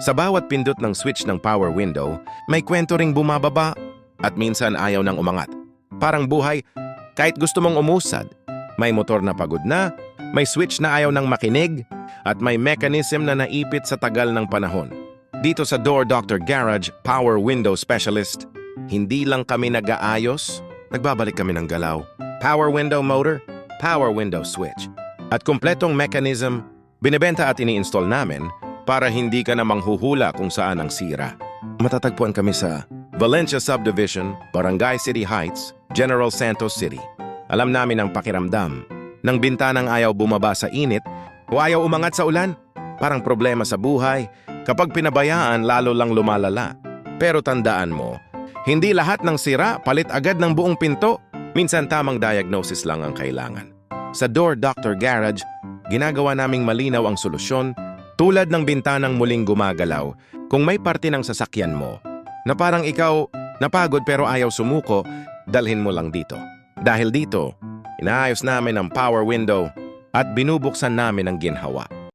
Sa bawat pindot ng switch ng power window, may kwento ring bumababa at minsan ayaw nang umangat. Parang buhay, kahit gusto mong umusad, may motor na pagod na, may switch na ayaw nang makinig, at may mechanism na naipit sa tagal ng panahon. Dito sa Door Doctor Garage Power Window Specialist, hindi lang kami nag-aayos, nagbabalik kami ng galaw. Power window motor, power window switch. At kumpletong mechanism, binebenta at ini-install namin para hindi ka na manghuhula kung saan ang sira. Matatagpuan kami sa Valencia Subdivision, Barangay City Heights, General Santos City. Alam namin ang pakiramdam ng bintanang ayaw bumaba sa init o ayaw umangat sa ulan. Parang problema sa buhay, kapag pinabayaan lalo lang lumalala. Pero tandaan mo, hindi lahat ng sira palit agad ng buong pinto. Minsan tamang diagnosis lang ang kailangan. Sa Door Doctor Garage, ginagawa naming malinaw ang solusyon tulad ng bintanang muling gumagalaw. Kung may parte ng sasakyan mo na parang ikaw napagod pero ayaw sumuko, dalhin mo lang dito. Dahil dito, inaayos namin ang power window at binubuksan namin ang ginhawa.